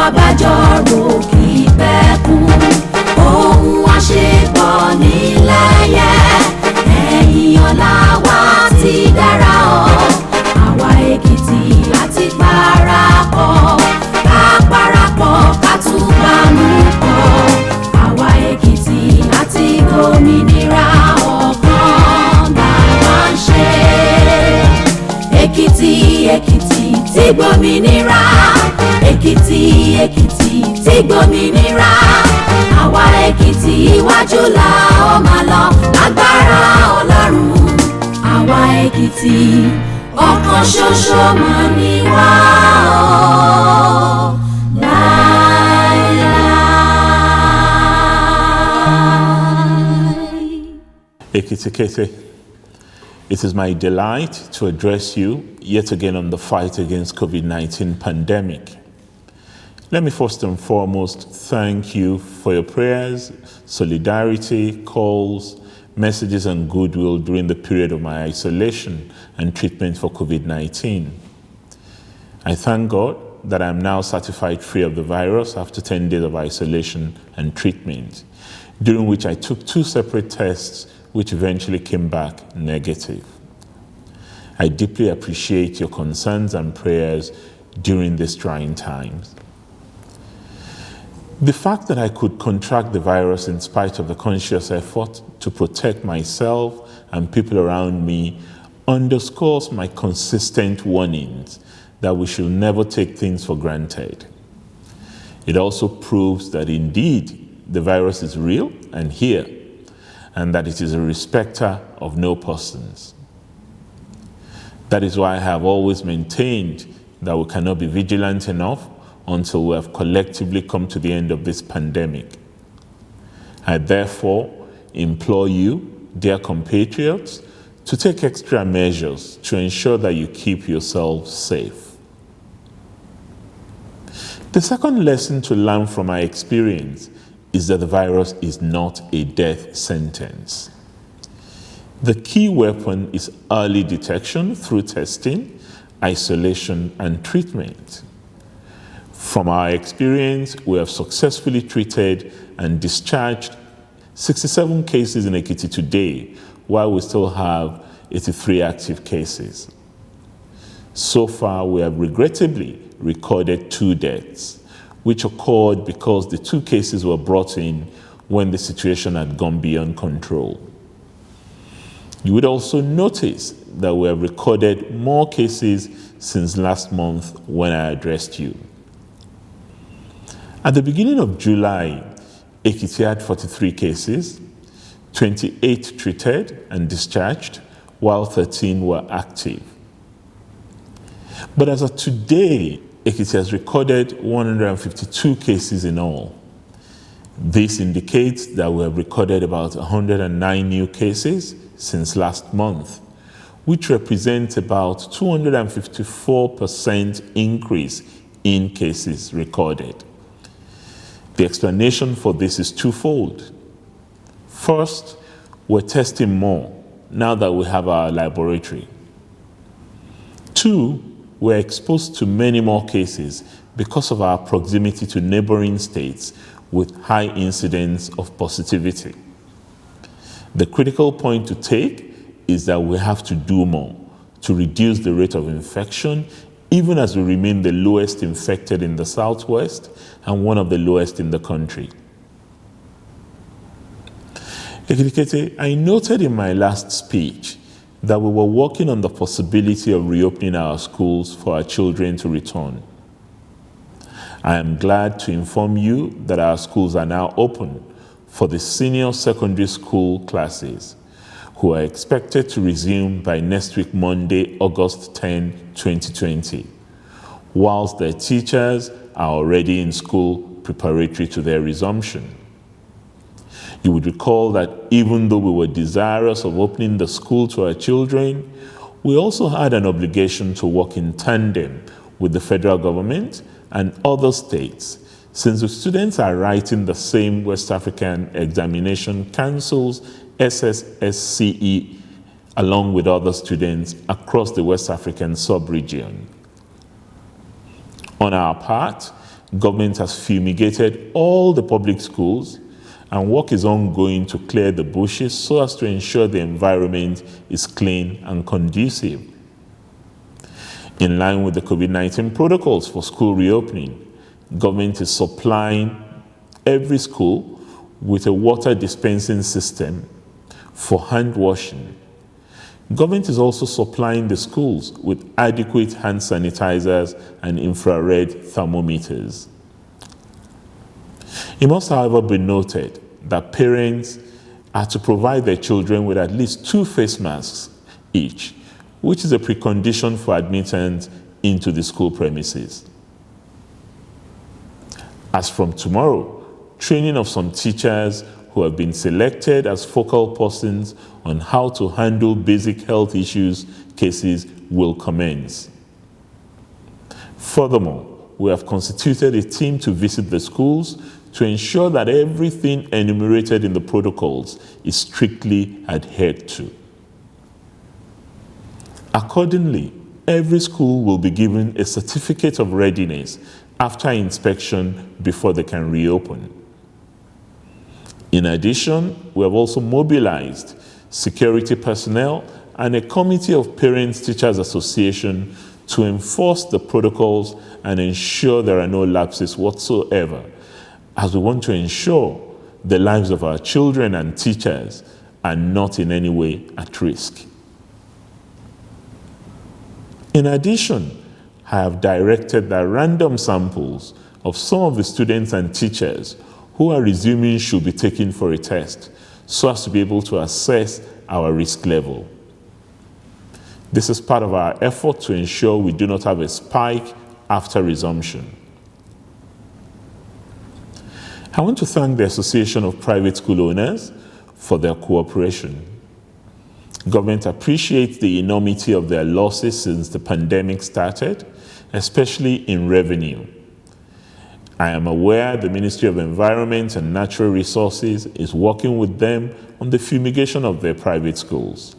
abájọrò kì í pẹ́ kú, ohun àṣepọ̀ nílẹ̀yẹ, ẹ̀yìn ọ̀la wa ti dára ọ́, àwa Èkìtì láti parapọ̀, ká parapọ̀ ká tún panu pọ̀, àwa Èkìtì láti gómìnira ọ̀kan làwa ń ṣe. Èkìtì Èkìtì tí gbòmìnira, Èkìtì Èkìtì tí gbòmìnira, àwa Èkìtì iwájú la ó máa lọ lágbára Ọlọ́run, àwa Èkìtì ọ̀kan ṣoṣo mọ̀ ní wá o láéláé. Ekiti kete. It is my delight to address you yet again on the fight against COVID-19 pandemic. Let me first and foremost thank you for your prayers, solidarity, calls, messages, and goodwill during the period of my isolation and treatment for COVID-19. I thank God that I am now certified free of the virus after 10 days of isolation and treatment, during which I took 2 separate tests which eventually came back negative. I deeply appreciate your concerns and prayers during these trying times. The fact that I could contract the virus in spite of the conscious effort to protect myself and people around me underscores my consistent warnings that we should never take things for granted. It also proves that indeed the virus is real and here, and that it is a respecter of no persons. That is why I have always maintained that we cannot be vigilant enough until we have collectively come to the end of this pandemic. I therefore implore you, dear compatriots, to take extra measures to ensure that you keep yourselves safe. The second lesson to learn from my experience is that the virus is not a death sentence. The key weapon is early detection through testing, isolation, and treatment. From our experience, we have successfully treated and discharged 67 cases in Ekiti today, while we still have 83 active cases. So far, we have regrettably recorded 2 deaths, which occurred because the 2 cases were brought in when the situation had gone beyond control. You would also notice that we have recorded more cases since last month when I addressed you. At the beginning of July, Ekiti had 43 cases, 28 treated and discharged, while 13 were active. But as of today, Ekiti has recorded 152 cases in all. This indicates that we have recorded about 109 new cases since last month, which represents about 254% increase in cases recorded. The explanation for this is twofold. First, we're testing more now that we have our laboratory. 2, we're exposed to many more cases because of our proximity to neighboring states with high incidence of positivity. The critical point to take is that we have to do more to reduce the rate of infection, even as we remain the lowest infected in the Southwest and one of the lowest in the country. Ekiti, I noted in my last speech that we were working on the possibility of reopening our schools for our children to return. I am glad to inform you that our schools are now open for the senior secondary school classes, who are expected to resume by next week, Monday, August 10, 2020, whilst their teachers are already in school preparatory to their resumption. You would recall that even though we were desirous of opening the school to our children, we also had an obligation to work in tandem with the federal government and other states, since the students are writing the same West African Examination Council's SSSCE along with other students across the West African sub-region. On our part, Government has fumigated all the public schools, and work is ongoing to clear the bushes so as to ensure the environment is clean and conducive. In line with the COVID-19 protocols for school reopening, government is supplying every school with a water dispensing system for hand washing. Government is also supplying the schools with adequate hand sanitizers and infrared thermometers. It must, however, be noted that parents are to provide their children with at least 2 face masks each, which is a precondition for admittance into the school premises. As from tomorrow, training of some teachers who have been selected as focal persons on how to handle basic health issues cases will commence. Furthermore, we have constituted a team to visit the schools to ensure that everything enumerated in the protocols is strictly adhered to. Accordingly, every school will be given a certificate of readiness after inspection before they can reopen. In addition, we have also mobilized security personnel and a committee of Parents Teachers Association to enforce the protocols and ensure there are no lapses whatsoever, as we want to ensure the lives of our children and teachers are not in any way at risk. In addition, I have directed that random samples of some of the students and teachers who are resuming should be taken for a test so as to be able to assess our risk level. This is part of our effort to ensure we do not have a spike after resumption. I want to thank the Association of Private School Owners for their cooperation. Government appreciates the enormity of their losses since the pandemic started, especially in revenue. I am aware the Ministry of Environment and Natural Resources is working with them on the fumigation of their private schools.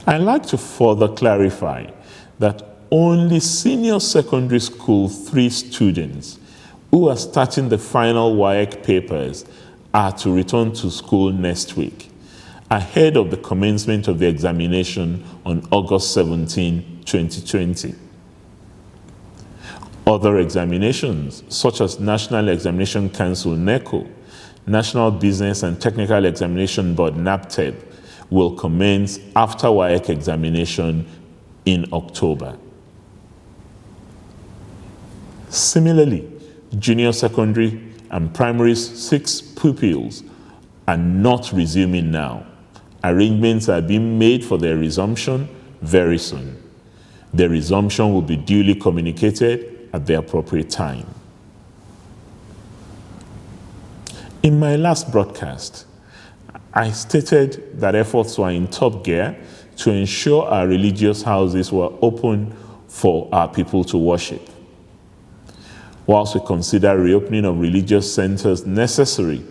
I'd like to further clarify that only senior secondary school 3 students who are starting the final WAEC papers are to return to school next week, ahead of the commencement of the examination on August 17, 2020. Other examinations, such as National Examination Council (NECO), National Business and Technical Examination Board (NABTEB), will commence after WAEC examination in October. Similarly, junior secondary and primary 6 pupils are not resuming now. Arrangements are being made for their resumption very soon. Their resumption will be duly communicated at the appropriate time. In my last broadcast, I stated that efforts were in top gear to ensure our religious houses were open for our people to worship. Whilst we consider reopening of religious centers necessary,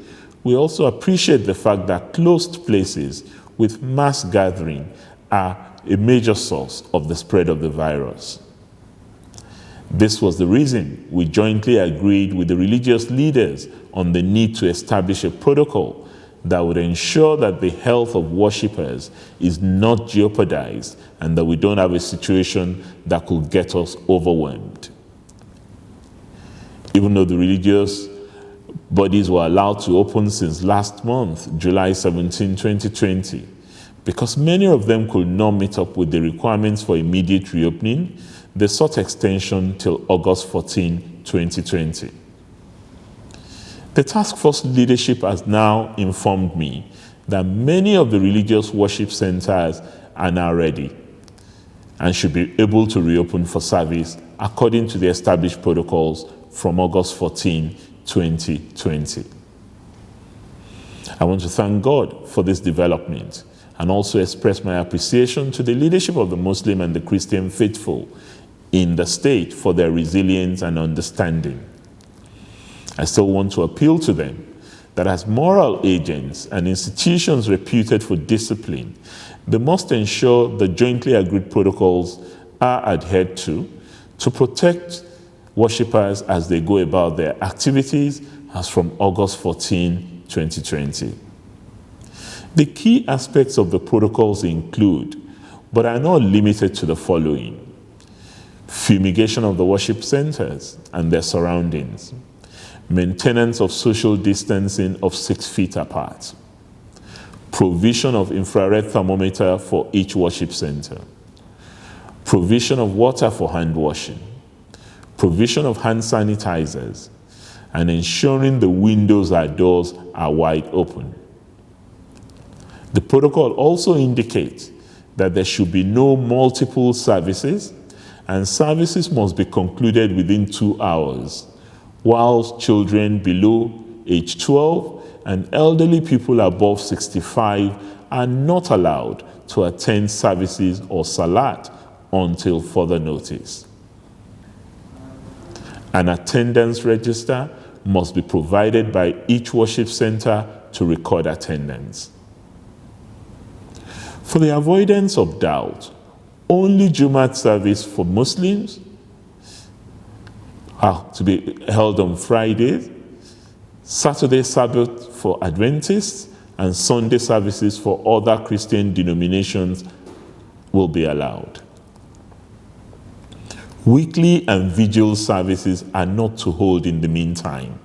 we also appreciate the fact that closed places with mass gathering are a major source of the spread of the virus. This was the reason we jointly agreed with the religious leaders on the need to establish a protocol that would ensure that the health of worshippers is not jeopardized and that we don't have a situation that could get us overwhelmed. Even though the religious bodies were allowed to open since last month, July 17, 2020, because many of them could not meet up with the requirements for immediate reopening, they sought extension till August 14, 2020. The task force leadership has now informed me that many of the religious worship centers are now ready and should be able to reopen for service according to the established protocols from August 14, 2020. I want to thank God for this development and also express my appreciation to the leadership of the Muslim and the Christian faithful in the state for their resilience and understanding. I still want to appeal to them that as moral agents and institutions reputed for discipline, they must ensure the jointly agreed protocols are adhered to protect worshippers as they go about their activities as from August 14, 2020. The key aspects of the protocols include, but are not limited to, the following: fumigation of the worship centers and their surroundings, maintenance of social distancing of 6 feet apart, provision of infrared thermometer for each worship center, provision of water for hand washing, provision of hand sanitizers, and ensuring the windows and doors are wide open. The protocol also indicates that there should be no multiple services, and services must be concluded within 2 hours, whilst children below age 12 and elderly people above 65 are not allowed to attend services or salat until further notice. An attendance register must be provided by each worship center to record attendance. For the avoidance of doubt, only Jumat service for Muslims are to be held on Fridays, Saturday Sabbath for Adventists, and Sunday services for other Christian denominations will be allowed. Weekly and vigil services are not to hold in the meantime.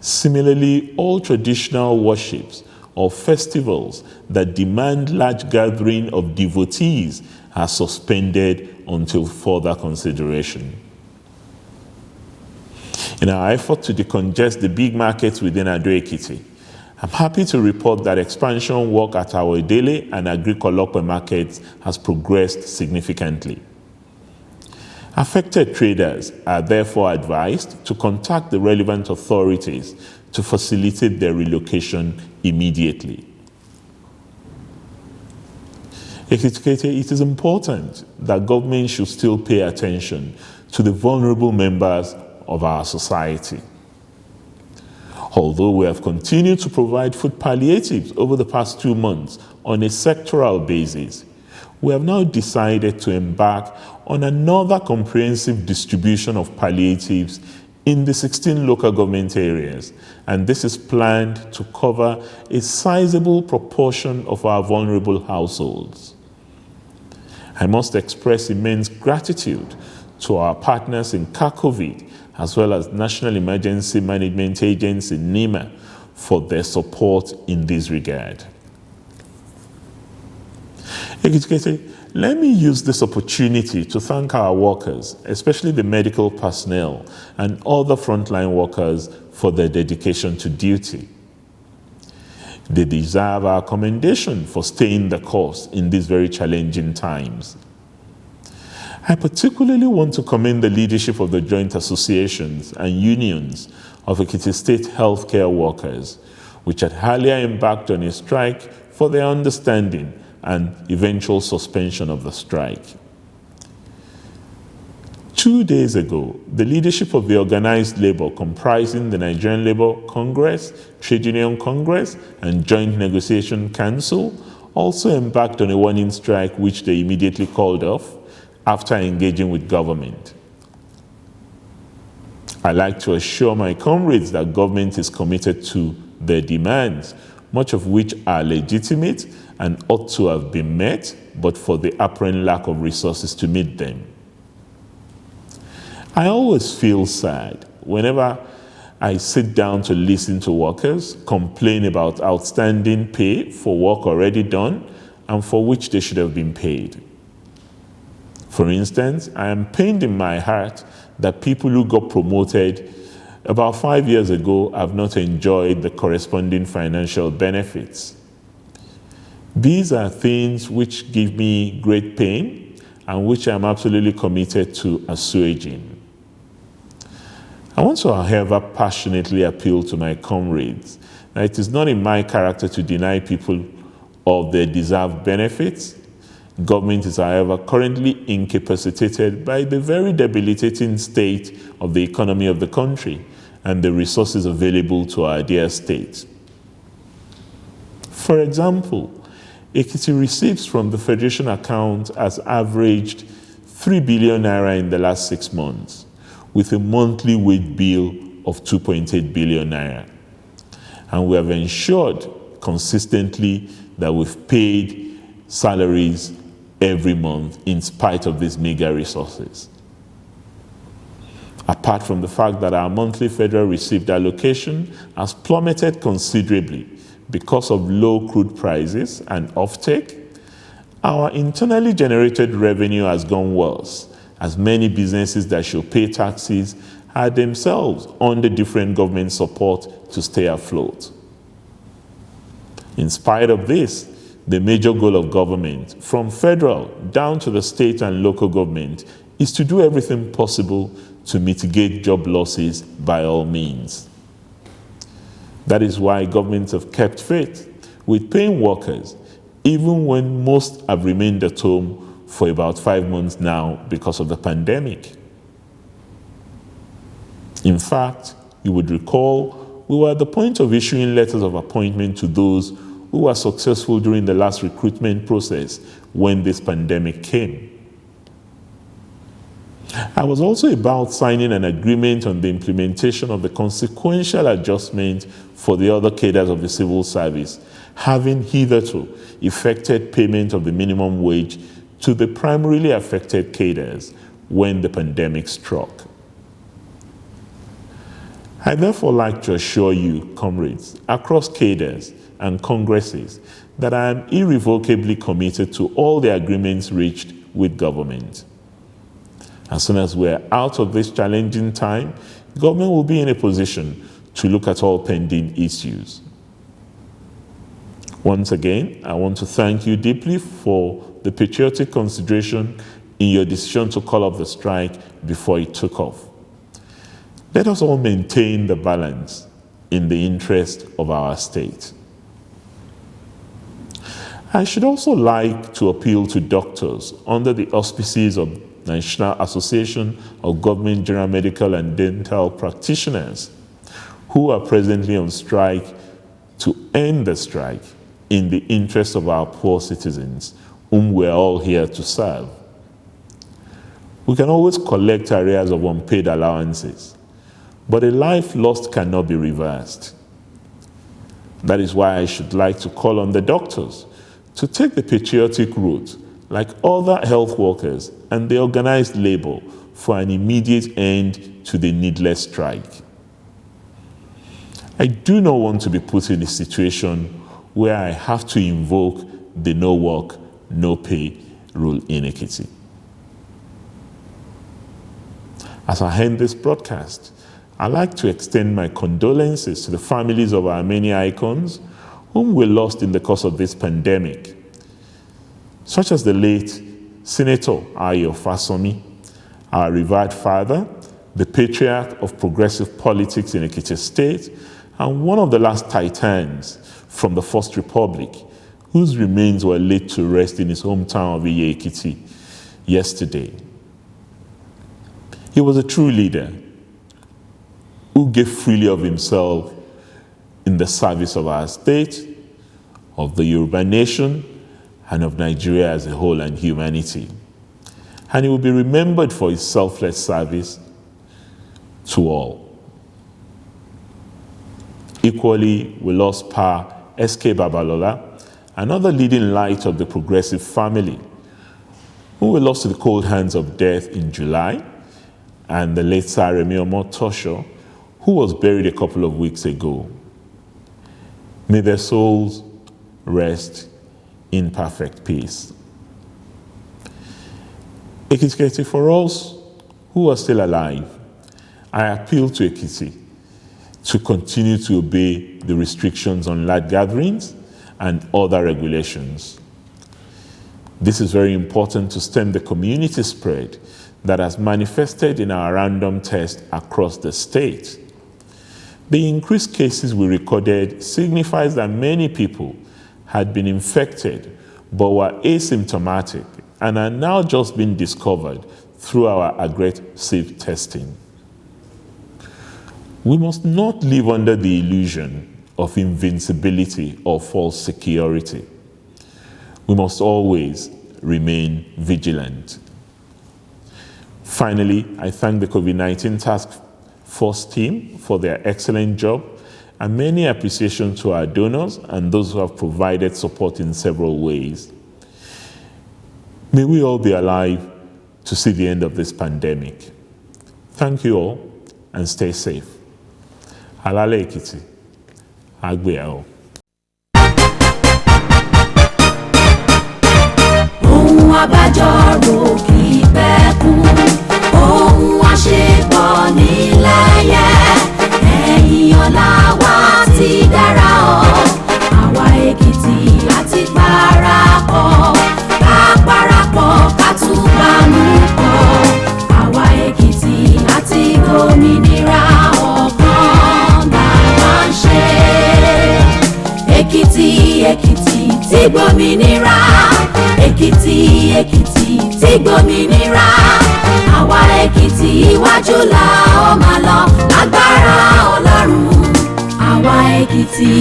Similarly, all traditional worships or festivals that demand large gathering of devotees are suspended until further consideration. In our effort to decongest the big markets within Ekiti, I'm happy to report that expansion work at our Idele and Agrikolope markets has progressed significantly. Affected traders are therefore advised to contact the relevant authorities to facilitate their relocation immediately. It is important that government should still pay attention to the vulnerable members of our society. Although we have continued to provide food palliatives over the past 2 months on a sectoral basis, we have now decided to embark on another comprehensive distribution of palliatives in the 16 local government areas, and this is planned to cover a sizable proportion of our vulnerable households. I must express immense gratitude to our partners in COVID, as well as National Emergency Management Agency, NEMA, for their support in this regard. Let me use this opportunity to thank our workers, especially the medical personnel and other frontline workers, for their dedication to duty. They deserve our commendation for staying the course in these very challenging times. I particularly want to commend the leadership of the joint associations and unions of Ekiti State healthcare workers, which had earlier embarked on a strike, for their understanding and eventual suspension of the strike. 2 days ago, the leadership of the organized labor, comprising the Nigerian Labour Congress, Trade Union Congress, and Joint Negotiation Council, also embarked on a warning strike, which they immediately called off after engaging with government. I like to assure my comrades that government is committed to their demands, much of which are legitimate and ought to have been met, but for the apparent lack of resources to meet them. I always feel sad whenever I sit down to listen to workers complain about outstanding pay for work already done and for which they should have been paid. For instance, I am pained in my heart that people who got promoted about 5 years ago have not enjoyed the corresponding financial benefits. These are things which give me great pain and which I'm absolutely committed to assuaging. I want to, however, passionately appeal to my comrades that it is not in my character to deny people of their deserved benefits. Government is, however, currently incapacitated by the very debilitating state of the economy of the country and the resources available to our dear state. For example, Ekiti receipts from the Federation account has averaged 3 billion naira in the last 6 months, with a monthly wage bill of 2.8 billion naira. And we have ensured consistently that we've paid salaries every month in spite of these meager resources. Apart from the fact that our monthly federal received allocation has plummeted considerably because of low crude prices and offtake, our internally generated revenue has gone worse, as many businesses that should pay taxes are themselves under different government support to stay afloat. In spite of this, the major goal of government, from federal down to the state and local government, is to do everything possible to mitigate job losses by all means. That is why governments have kept faith with paying workers, even when most have remained at home for about 5 months now because of the pandemic. In fact, you would recall we were at the point of issuing letters of appointment to those who were successful during the last recruitment process when this pandemic came. I was also about signing an agreement on the implementation of the consequential adjustment for the other cadres of the civil service, having hitherto effected payment of the minimum wage to the primarily affected cadres when the pandemic struck. I therefore like to assure you, comrades, across cadres and congresses, that I am irrevocably committed to all the agreements reached with government. As soon as we're out of this challenging time, government will be in a position to look at all pending issues. Once again, I want to thank you deeply for the patriotic consideration in your decision to call off the strike before it took off. Let us all maintain the balance in the interest of our state. I should also like to appeal to doctors under the auspices of National Association of Government General Medical and Dental Practitioners, who are presently on strike, to end the strike in the interest of our poor citizens, whom we are all here to serve. We can always collect arrears of unpaid allowances, but a life lost cannot be reversed. That is why I should like to call on the doctors to take the patriotic route, like other health workers and the organized labor, for an immediate end to the needless strike. I do not want to be put in a situation where I have to invoke the no work, no pay rule in Ekiti. As I end this broadcast, I'd like to extend my condolences to the families of our many icons whom we lost in the course of this pandemic, such as the late Senator Ayo Fasomi, our revered father, the patriarch of progressive politics in Ekiti State, and one of the last titans from the First Republic, whose remains were laid to rest in his hometown of Ekiti yesterday. He was a true leader who gave freely of himself in the service of our state, of the Yoruba nation, and of Nigeria as a whole and humanity. And he will be remembered for his selfless service to all. Equally, we lost Pa S.K. Babalola, another leading light of the progressive family, who were lost to the cold hands of death in July, and the late Sir Remi Omotosho, who was buried a couple of weeks ago. May their souls rest in perfect peace. Ekiti, for us who are still alive, I appeal to Ekiti to continue to obey the restrictions on large gatherings and other regulations. This is very important to stem the community spread that has manifested in our random test across the state. The increased cases we recorded signifies that many people had been infected but were asymptomatic and are now just being discovered through our aggressive testing. We must not live under the illusion of invincibility or false security. We must always remain vigilant. Finally, I thank the COVID-19 task force team for their excellent job, and many appreciations to our donors and those who have provided support in several ways. May we all be alive to see the end of this pandemic. Thank you all, and stay safe. Halale Ekiti, Agbeao. Ohun abájọ́rò kì í pẹ́ kú, ohun àṣepọ̀ nílẹ̀yẹ, ẹ̀yìn ọ̀la wa ti dára ọ́, àwa Èkìtì àti parapọ̀, ká parapọ̀ ká tún bá mú pọ̀, àwa Èkìtì àti gómìnira ọ̀kan làwa ń ṣe. Èkìtì Èkìtì tí gbòmìnira, Èkìtì Èkìtì tí gbòmìnira, àwa Èkìtì iwájú la ó máa lọ lágbára Ọlọ́run. Àwa Èkìtì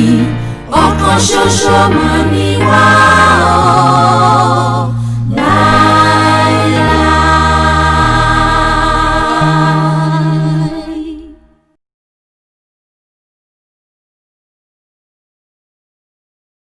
ọ̀kan ṣoṣo mọ̀ ní wá o.